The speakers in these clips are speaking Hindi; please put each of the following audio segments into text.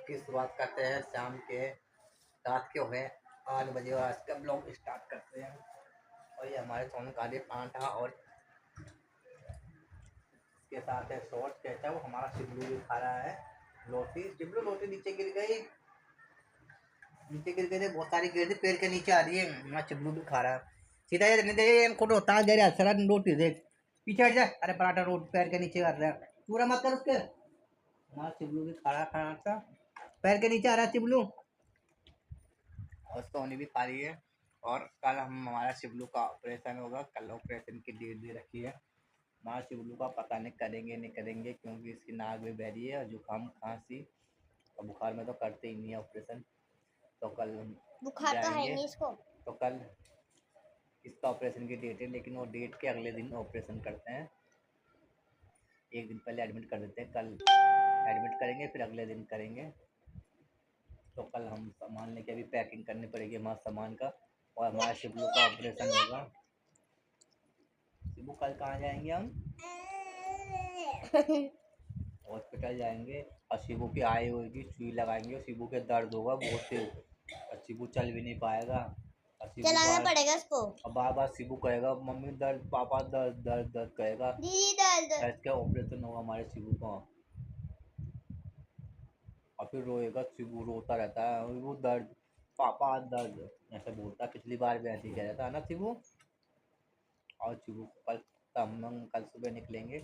की शुरुआत करते हैं शाम के रात के हो गए 8 बजे और आज का ब्लॉग स्टार्ट करते हैं। और ये हमारे सोन का आटा और इसके साथ है शॉर्ट कहता है वो हमारा शिबलू भी खा रहा है रोटी। शिबलू रोटी नीचे गिर गई थी, बहुत सारी गिर थी, पेड़ के नीचे आ रही है। हमारा शिबलू भी खा रहा है। सीधा ये नहीं दे खुद होता है दे रहा रोटी देख पीछे हट जाए। अरे पराठा रोटी पैर के नीचे कर रहा है, पूरा मत कर उसके। हमारा शिबलू भी खड़ा था, पैर के नीचे आ रहा है शिबलू। और सोनी भी खा रही है। और कल हमारा शिबलू का ऑपरेशन होगा, कल ऑपरेशन की डेट भी रखी है। हमारा शिबलू का पता नहीं करेंगे नहीं करेंगे, क्योंकि इसकी नाक भी बह रही है और जुकाम खांसी और बुखार में तो करते ही नहीं है ऑपरेशन। तो कल बुखार तो है जाएंगे। नहीं इसको। तो कल इसका ऑपरेशन की डेट है, लेकिन वो डेट के अगले दिन ऑपरेशन करते हैं। एक दिन पहले एडमिट कर देते हैं, कल एडमिट करेंगे फिर अगले दिन करेंगे। तो कल हम सामान लेके अभी पैकिंग करनी पड़ेगी हमारे सामान का, और हमारा शिबलू का ऑपरेशन होगा। शिबू कल कहाँ जाएंगे हम? हॉस्पिटल जाएंगे और शिबू की आई होगी, सुई लगाएंगे, शिबू के दर्द होगा बहुत तेज और शिबू चल भी नहीं पाएगा। और शिबू चलाना पड़ेगा इसको। और बार बार शिबू कहेगा मम्मी दर्द, पापा दर्द दर्द दर्द कहेगा। दीदी दर्द। ऐसे क्या ऑपरेशन होगा हमारे शिबू का। और फिर रोएगा, शिबू रोता रहता है वो दर्द पापा दर्द ऐसे बोलता। पिछली बार भी ऐसे ही कह रहा था ना शिबू। और शिबू कल हम कल सुबह निकलेंगे,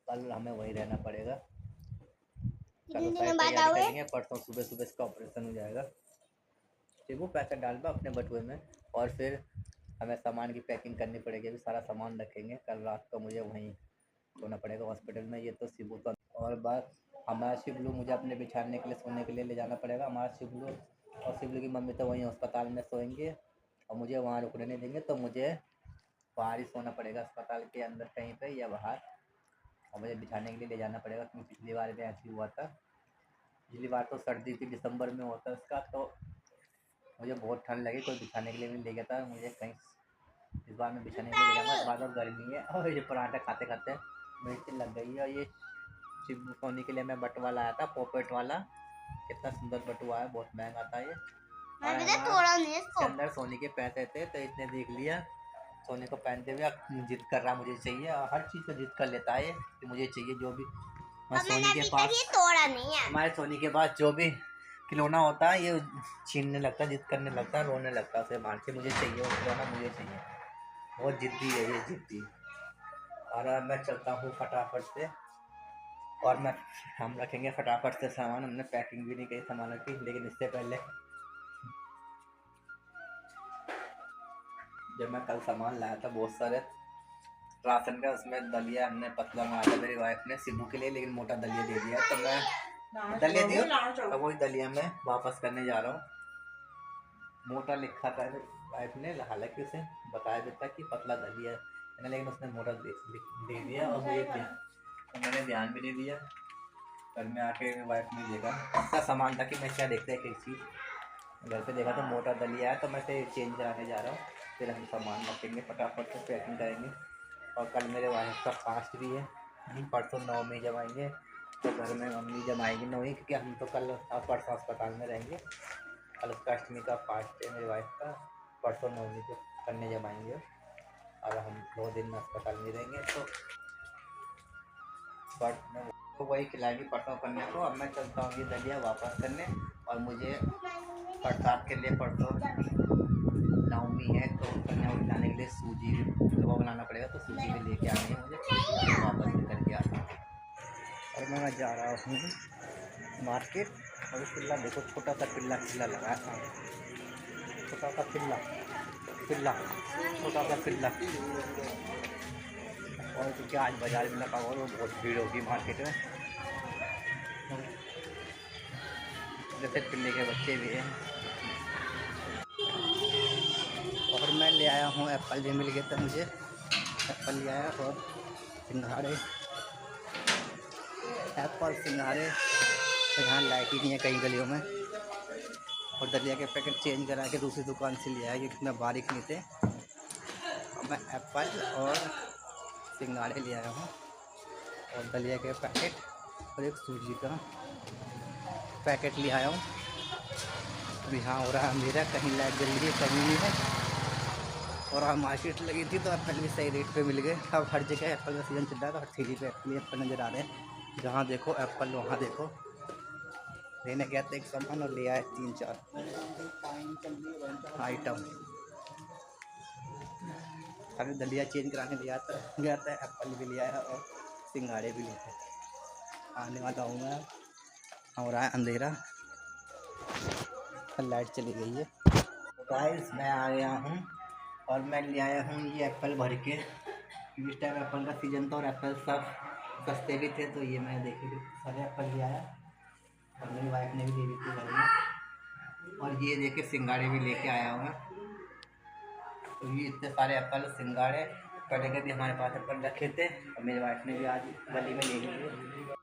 कल हमें वहीं रहना पड़ेगा। कल सारी तैयारी करेंगे, परसों सुबह सुबह इसका ऑपरेशन हो जाएगा। शिबू पैसा डाल दो अपने बटुए में। और फिर हमें सामान की पैकिंग करनी पड़ेगी, अभी सारा सामान रखेंगे। कल रात को मुझे वहीं सोना पड़ेगा हॉस्पिटल में। ये तो शिबू तो और बात हमारा शिबलू मुझे अपने बिछाने के लिए सोने के लिए ले जाना पड़ेगा। हमारा शिबलू और शिबलू की मम्मी तो वहीं अस्पताल में सोएंगे और मुझे वहाँ रुकने नहीं देंगे, तो मुझे बाहर ही सोना पड़ेगा अस्पताल के अंदर कहीं पे या बाहर। और मुझे बिछाने के लिए ले जाना पड़ेगा, क्योंकि पिछली बार भी ऐसे हुआ था। पिछली बार तो सर्दी थी, दिसंबर में होता उसका, तो मुझे बहुत ठंड लगी, कोई बिछाने के लिए नहीं ले गया था मुझे कहीं। इस बार मैं बिछाने के लिए ले जाऊँगा। इस बार तो गर्मी है और ये पराठा खाते खाते मिर्च लग गई है। और ये शिबू सोने के लिए मैं बटुआ लाया था, पॉकेट वाला। कितना सुंदर बटुआ है, बहुत महंगा था ये। और अंदर सोने के पैसे थे तो इसने देख लिया सोने को पहनते हुए, अब जिद कर रहा मुझे चाहिए। और हर चीज़ को जिद कर लेता है कि मुझे चाहिए। जो भी सोनी के पास तोड़ा नहीं है। हमारे सोनी के पास जो भी खिलौना होता है ये छीनने लगता है, जिद करने लगता है, रोने लगता है उसे मार के। मुझे चाहिए वो खिलौना, मुझे चाहिए। बहुत जिद्दी है ये, जिद्दी। और अब मैं चलता हूँ फटाफट से। और हम रखेंगे फटाफट से सामान। हमने पैकिंग भी नहीं की सामानों की, लेकिन इससे पहले जब मैं कल सामान लाया था बहुत सारे राशन का, उसमें दलिया हमने पतला मंगाया था मेरी वाइफ ने शिबू के लिए, लेकिन मोटा दलिया दे दिया। तो मैं दलिया दियो तो वही दलिया मैं वापस करने जा रहा हूँ। मोटा लिखा था वाइफ ने, हालांकि उसे बताया देता कि पतला दलिया है, लेकिन उसने मोटा दे दिया और मैंने ध्यान भी नहीं दिया। घर में आके वाइफ ने देखा अच्छा सामान था कि मैं क्या देखता है कि चीज़ घर पे देखा तो मोटा दलिया है, तो मैं से चेंज कराने जा रहा हूँ। फिर हम सामान रखेंगे, फटाफट से पैकिंग करेंगे। और कल मेरे वाइफ का फास्ट भी है, परसों 9 में जमाएंगे। तो घर में मम्मी जमाएंगी 9 ही, क्योंकि हम तो कल परसों अस्पताल में रहेंगे। कल उसका अष्टमी का फास्ट है मेरी वाइफ का, परसों 9 को करने जमाएंगे। और हम 2 दिन अस्पताल में रहेंगे। तो वही खिलाएंगे परसों करने को। अब मैं चलता हूँ ये दलिया वापस करने, और मुझे प्रसाद के लिए परसों नवमी है तो कन्या को खिलाने के लिए सूजी हलवा बनाना पड़ेगा, तो सूजी भी लेके आनी है मुझे, वापस भी करके आना है। और मैं जा रहा हूँ मार्केट। और पिल्ला देखो, छोटा सा पिल्ला लगा है, छोटा सा पिल्ला छोटा सा पिल्ला। और क्योंकि आज बाजार में लगा हुआ तो बहुत भीड़ होगी मार्केट में, जैसे पिल्ले के बच्चे भी हैं। और मैं ले आया हूँ एप्पल, भी मिल गया था मुझे, एप्पल ले आया। और सिंघाड़े, एप्पल सिंघाड़े तो यहाँ लाइट ही नहीं है कई गलियों में। और दलिया के पैकेट चेंज करा के दूसरी दुकान से ले आया, क्योंकि इतना बारीक नहीं थे। और मैं एप्पल और सिंघाड़े ले आया हूँ, और दलिया के पैकेट और एक सूजी का। पैकेट ले आया हूँ। अभी हाँ हो रहा है अंधेरा, कहीं लाइट जल रही है कहीं नहीं है। और हाँ मार्केट लगी थी तो एप्पल भी सही रेट पे मिल गए। अब हर जगह एप्पल का सीज़न चल रहा है तो हर ठेली पे एप्पल नज़र आ रहे हैं। जहाँ देखो एप्पल वहाँ देखो। लेने गया था एक सामान और ले आए 3-4 आइटम। अभी दलिया चेंज कराने गया था एप्पल भी ले आया और सिंघाड़े भी ले आए। आने वाला हूँ मैं। हो रहा है अंधेरा, लाइट चली गई है। गाइस मैं आ गया हूँ और मैं ले आया हूँ ये एप्पल भर के। इस टाइम एप्पल का सीज़न था और एप्पल सब सस्ते भी थे तो ये मैं देखे सारे एप्पल ले आया और मेरी वाइफ ने भी ले ली थी घर में। और ये देखे सिंघाड़े भी लेके आया हूँ मैं। तो ये इतने सारे एप्पल सिंघाड़े पहले के भी हमारे पास एप्पल रखे थे और मेरी वाइफ ने भी आज गली में ले लिए।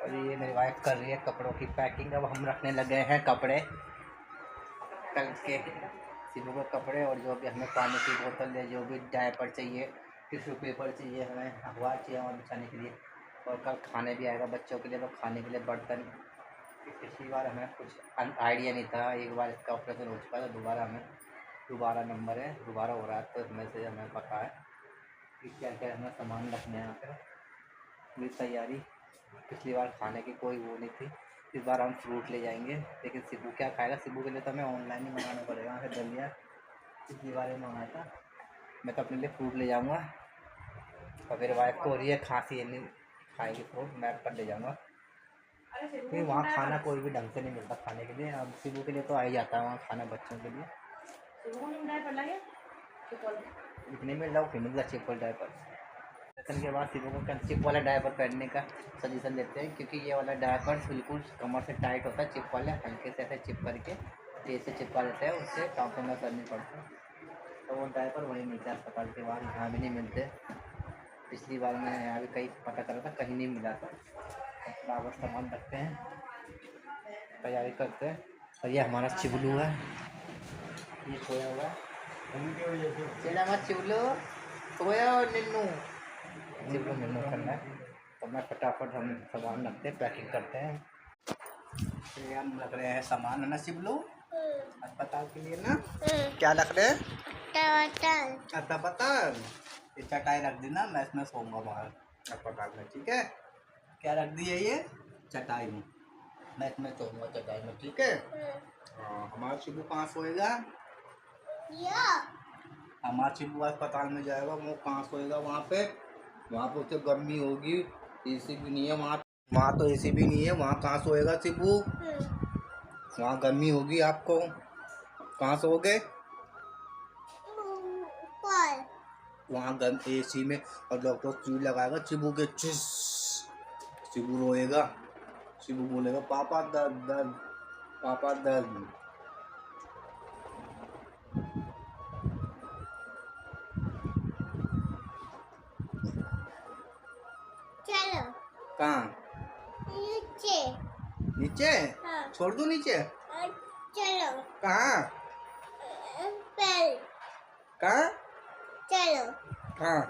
और ये मेरी वाइफ कर रही है कपड़ों की पैकिंग। अब हम रखने लगे हैं कपड़े कल के सिबू के कपड़े। और जो भी हमें पानी की बोतल है, जो भी डायपर चाहिए, टिश्यू पेपर चाहिए, हमें अखबार चाहिए वहाँ बिछाने के लिए। और कल खाने भी आएगा बच्चों के लिए तो खाने के लिए बर्तन। पिछली बार हमें कुछ आइडिया नहीं था, एक बार इसका ऑपरेशन हो चुका था, दोबारा नंबर है, दोबारा हो रहा है। तो इसमें से हमें पता है कि क्या क्या हमें सामान रखने यहाँ पर पूरी तैयारी। पिछली बार खाने की कोई वो नहीं थी, इस बार हम फ्रूट ले जाएंगे। लेकिन सिबू क्या खाएगा, सिबू के लिए तो हमें ऑनलाइन ही मंगाना पड़ेगा। वहाँ से दलिया पिछली बार ही मंगाया था। मैं तो अपने लिए फ्रूट ले जाऊँगा और मेरे वाइफ को हो रही है खांसी, नहीं खाएगी फ्रूट, मैं पर ले जाऊँगा क्योंकि वहाँ खाना कोई भी ढंग से नहीं मिलता खाने के लिए। अब सिबू के लिए तो आ ही जाता है वहाँ खाना बच्चों के लिए। इतने में लाओ फिर मिल चिपल डायपर के बाद सिबू को चिप वाला डायपर पहनने का सजेशन देते हैं क्योंकि ये वाला डायपर बिल्कुल कमर से टाइट होता है। चिप वाले हल्के से ऐसे चिप करके तेज से चिपका देते हैं, उससे कांपे ना करनी पड़ती। तो वो डायपर वहीं मिलता है अस्पताल के बाद, यहाँ भी नहीं मिलते। पिछली बार मैं यहाँ भी कहीं पता करा था, कहीं नहीं मिला था। बराबर सामान रखते हैं, तैयारी करते हैं। और ये हमारा चिबलू है, ये सोया हुआ है। मत चिबलू सोया और निन्नू चिबलू निन्नू करना है। तो मैं फटाफट हम सामान रखते हैं, पैकिंग करते हैं। तो हम रख रहे हैं सामान है ना चिबलू अस्पताल के लिए ना। क्या रख रहे हैं? अस्पताल। ये चटाई रख दी ना, मैं इसमें सोऊंगा बाहर अस्पताल में, ठीक है। क्या रख दी है ये चटाई में, मैं इसमें सोऊंगा चटाई में, ठीक है। हाँ हमारा चिबू कहाँ सोएगा? हमारा चिबू अस्पताल में जाएगा, वो कहाँ सोएगा? वहाँ पे उसे गर्मी होगी, एसी भी नहीं है वहाँ तो एसी भी नहीं है, वहाँ कहाँ सोएगा चिबू? वहाँ गर्मी होगी आपको, कहाँ सोओगे? वहाँ एसी में। और डॉक्टर सुई लगाएगा चिबू के, चिस चिबू रोएगा, चिबू बोलेगा पापा दर्द दर्द पापा दर्द। चलो कहाँ? नीचे। नीचे? हाँ। छोड़ दूँ नीचे? चलो। कहाँ? कहाँ? चलो। कहाँ?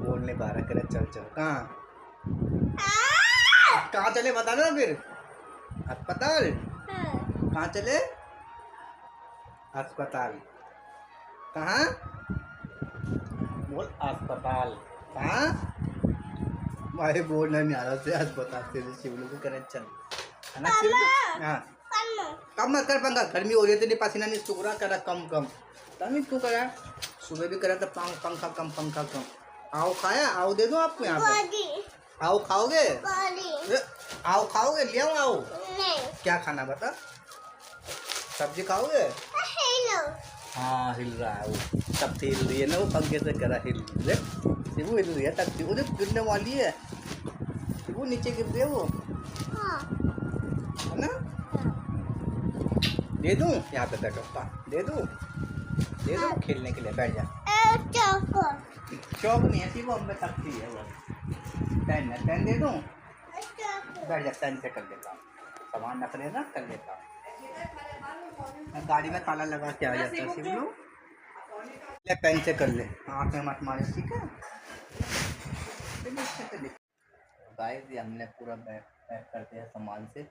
बोलने बारह करे चल चल। कहाँ कहाँ चले बताना फिर। अस्पताल? कहाँ चले? अस्पताल। कहाँ? बोल अस्पताल। कहाँ? भाई बोलना नहीं आ रहा से अस्पताल से शिवलू को करे चल है ना शिवलू। हाँ कम मत कर पंखा, गर्मी हो रही है तेरी पसीना नहीं सूख रहा, करा कम तभी तू करा। सुबह भी करा तो पंखा कम। आओ खाया, आओ दे दो आपको यहाँ पे। आओ खाओगे? आओ खाओगे? ले आओ। नहीं। क्या खाना बता? सब्जी खाओगे? हाँ हिल रहा है वो, तब से हिल रही है ना वो, पंखे से करा हिल रही है तब से। वो गिरने वाली है वो, नीचे गिर रही है वो, है ना। दे दूँ यहाँ पे बैठो, दे दूँ खेलने के लिए, बैठ जा। चौक नहीं है सी वो, हम पे तकती है वो। पेन दे दूँ, बैठ जा, पेन से कर लेता हूँ। सामान रख रहे ना, कर लेता हूँ। गाड़ी में ताला लगा के आ जाता है शिवलू। ले पेन से कर ले, आँख में मत मारे, ठीक है। गाइस ये हमने पूरा बैग पैक कर दिया सामान से।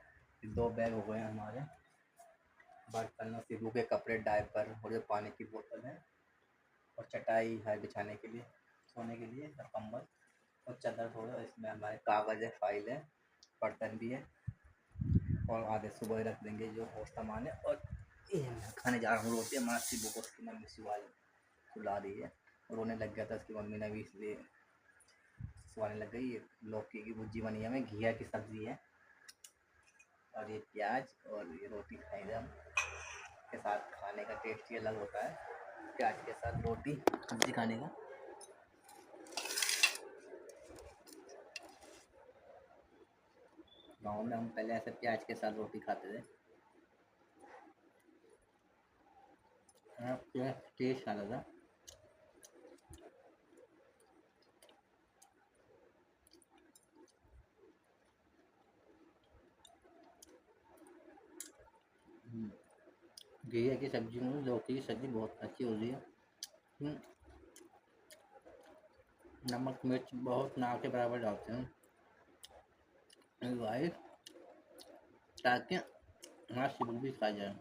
2 बैग हो गए हैं हमारे। बर्तन और सिबू के कपड़े, डायपर और जो पानी की बोतल है और चटाई है बिछाने के लिए, सोने के लिए, और कंबल और चादर हो गया। इसमें हमारे कागज़ है, फाइल है, बर्तन भी है और आधे सुबह रख देंगे जो और सामान है। और ये मैं खाने जा रहा हूँ रोटी। हमारा सिबू को उसकी मम्मी सुला रही है, रोने लग गया था उसकी मम्मी ने भी, इसलिए सुलाने लग गई। ये लौकी की भुजी बनी है, हमें घिया की सब्ज़ी है और ये प्याज और ये रोटी खाएंगे हम। के साथ खाने का टेस्ट ही अलग होता है, प्याज के साथ रोटी सब्ज़ी खाने का। गाँव में हम पहले ऐसे प्याज के साथ रोटी खाते थे, टेस्ट आता था। घिया की सब्ज़ी में लौकी की सब्ज़ी बहुत अच्छी होती है। हम्म, नमक मिर्च बहुत ना के बराबर डालते हैं भाई, ताकि हमारा सिबू भी खा जाए।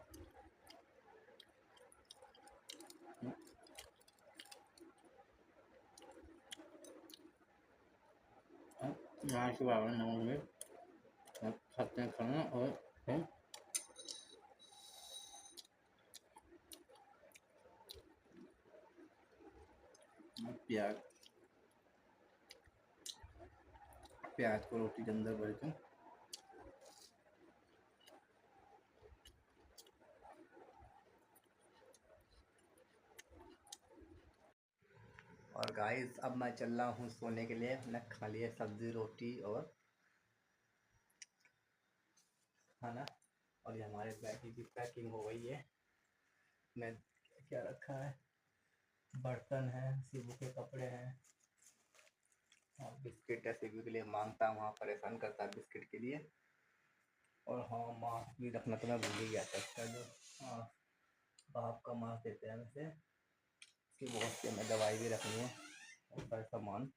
ना के बराबर नमक मिर्च खाते हैं खाना। और फिर प्याज प्याज को रोटी के अंदर भर के। और गाइस अब मैं चल रहा हूँ सोने के लिए। मैंने खा लिया सब्ज़ी, रोटी और खाना। और ये हमारे बैग की पैकिंग हो गई है। मैं क्या रखा है, बर्तन है, सिबू के कपड़े हैं और बिस्किट है। सिबू के लिए मांगता है, वहाँ परेशान करता है बिस्किट के लिए। और हाँ, मास्क भी रखना तो मैं भूल ही गया था। इसका जो बाप का मास्क देते हैं वैसे, इसकी बहुत सी हमें दवाई भी रखनी है और सारे सामान,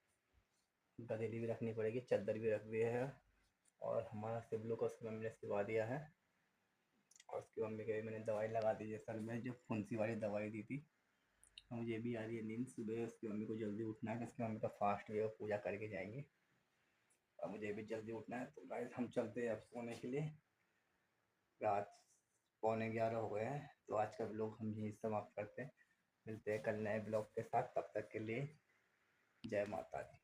गदेली भी रखनी पड़ेगी, चादर भी रख दी है। और हमारा सिबलू को उसकी मम्मी ने सिलवा दिया है और उसकी मम्मी के भी मैंने दवाई लगा दी है सर में, जो फुंसी वाली दवाई दी थी। मुझे भी आ रही है नींद। सुबह उसकी मम्मी को जल्दी उठना है, उसकी मम्मी का फास्ट है, वो पूजा करके जाएंगे और मुझे भी जल्दी उठना है। तो गाइस हम चलते हैं अब सोने के लिए। रात 11:15 हो गए हैं, तो आज का ब्लॉग हम यहीं समाप्त करते हैं। मिलते हैं कल नए ब्लॉग के साथ, तब तक के लिए जय माता दी।